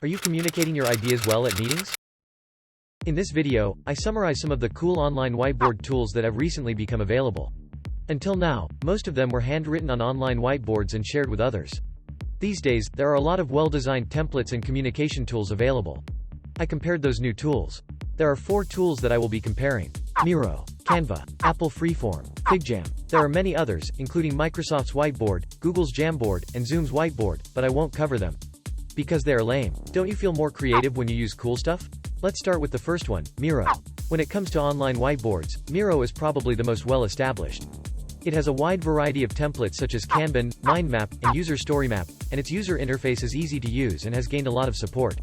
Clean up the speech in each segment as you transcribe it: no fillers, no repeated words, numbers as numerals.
Are you communicating your ideas well at meetings? In this video, I summarize some of the cool online whiteboard tools that have recently become available. Until now, most of them were handwritten on online whiteboards and shared with others. These days, there are a lot of well-designed templates and communication tools available. I compared those new tools. There are 4 tools that I will be comparing: Miro, Canva, Apple Freeform, FigJam. There are many others, including Microsoft's Whiteboard, Google's Jamboard, and Zoom's Whiteboard, but I won't cover them because they are lame. Don't you feel more creative when you use cool stuff? Let's start with the first one, Miro. When it comes to online whiteboards, Miro is probably the most well-established. It has a wide variety of templates such as Kanban, mind map, and user story map, and its user interface is easy to use and has gained a lot of support.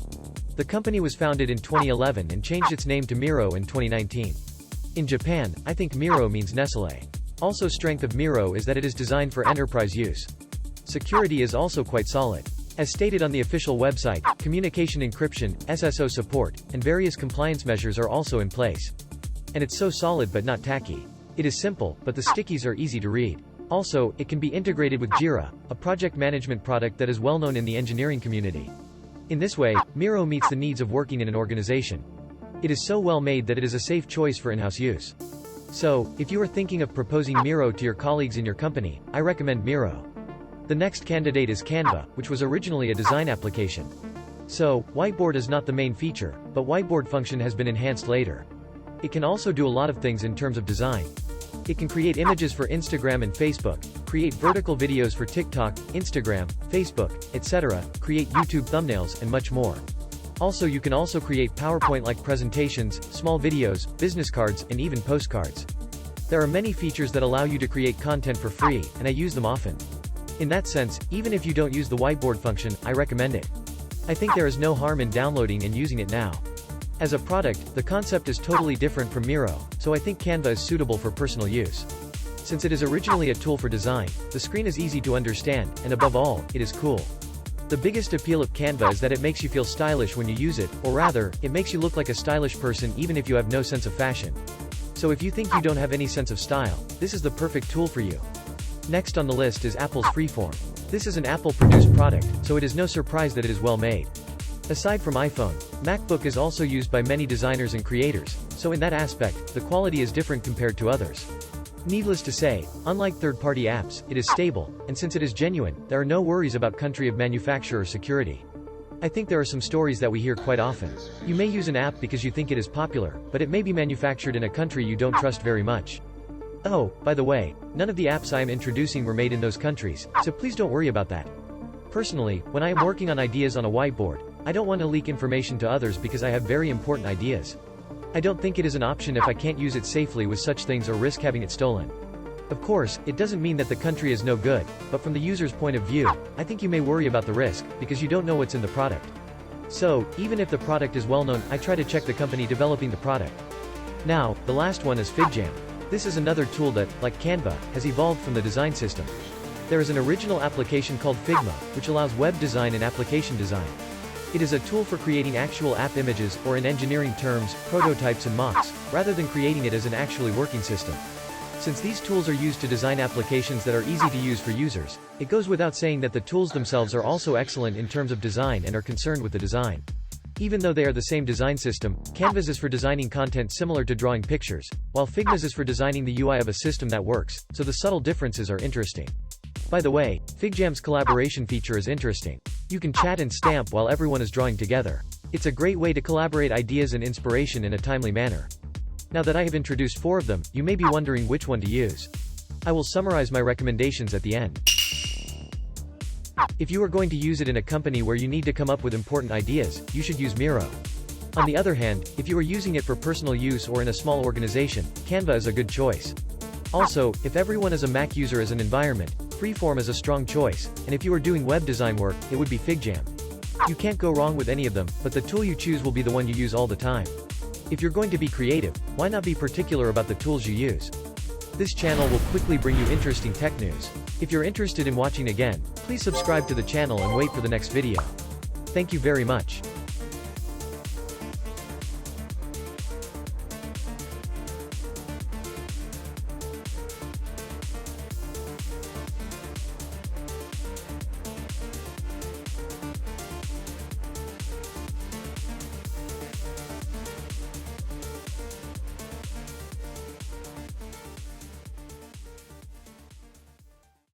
The company was founded in 2011 and changed its name to Miro in 2019. In Japan, I think Miro means Nestlé. Also, strength of Miro is that it is designed for enterprise use. Security is also quite solid. As stated on the official website, communication encryption, SSO support, and various compliance measures are also in place. And it's so solid but not tacky. It is simple, but the stickies are easy to read. Also, it can be integrated with Jira, a project management product that is well known in the engineering community. In this way, Miro meets the needs of working in an organization. It is so well made that it is a safe choice for in-house use. So, if you are thinking of proposing Miro to your colleagues in your company, I recommend Miro. The next candidate is Canva, which was originally a design application. So, whiteboard is not the main feature, but whiteboard function has been enhanced later. It can also do a lot of things in terms of design. It can create images for Instagram and Facebook, create vertical videos for TikTok, Instagram, Facebook, etc., create YouTube thumbnails, and much more. Also, you can also create PowerPoint-like presentations, small videos, business cards, and even postcards. There are many features that allow you to create content for free, and I use them often. In that sense, even if you don't use the whiteboard function, I recommend it. I think there is no harm in downloading and using it now. As a product, the concept is totally different from Miro, so I think Canva is suitable for personal use. Since it is originally a tool for design, the screen is easy to understand, and above all, it is cool. The biggest appeal of Canva is that it makes you feel stylish when you use it, or rather, it makes you look like a stylish person even if you have no sense of fashion. So if you think you don't have any sense of style, this is the perfect tool for you. Next on the list is Apple's Freeform. This is an Apple-produced product, so it is no surprise that it is well made. Aside from iPhone, MacBook is also used by many designers and creators, so in that aspect, the quality is different compared to others. Needless to say, unlike third-party apps, it is stable, and since it is genuine, there are no worries about country of manufacture or security. I think there are some stories that we hear quite often. You may use an app because you think it is popular, but it may be manufactured in a country you don't trust very much. Oh, by the way, none of the apps I am introducing were made in those countries, so please don't worry about that. Personally, when I am working on ideas on a whiteboard, I don't want to leak information to others because I have very important ideas. I don't think it is an option if I can't use it safely with such things or risk having it stolen. Of course, it doesn't mean that the country is no good, but from the user's point of view, I think you may worry about the risk, because you don't know what's in the product. So, even if the product is well known, I try to check the company developing the product. Now, the last one is FigJam. This is another tool that, like Canva, has evolved from the design system. There is an original application called Figma, which allows web design and application design. It is a tool for creating actual app images, or in engineering terms, prototypes and mocks, rather than creating it as an actually working system. Since these tools are used to design applications that are easy to use for users, it goes without saying that the tools themselves are also excellent in terms of design and are concerned with the design. Even though they are the same design system, Canva's is for designing content similar to drawing pictures, while Figma's is for designing the UI of a system that works, so the subtle differences are interesting. By the way, FigJam's collaboration feature is interesting. You can chat and stamp while everyone is drawing together. It's a great way to collaborate ideas and inspiration in a timely manner. Now that I have introduced 4 of them, you may be wondering which one to use. I will summarize my recommendations at the end. If you are going to use it in a company where you need to come up with important ideas, you should use Miro. On the other hand, if you are using it for personal use or in a small organization, Canva is a good choice. Also, if everyone is a Mac user as an environment, Freeform is a strong choice, and if you are doing web design work, it would be FigJam. You can't go wrong with any of them, but the tool you choose will be the one you use all the time. If you're going to be creative, why not be particular about the tools you use? This channel will quickly bring you interesting tech news. If you're interested in watching again, please subscribe to the channel and wait for the next video. Thank you very much.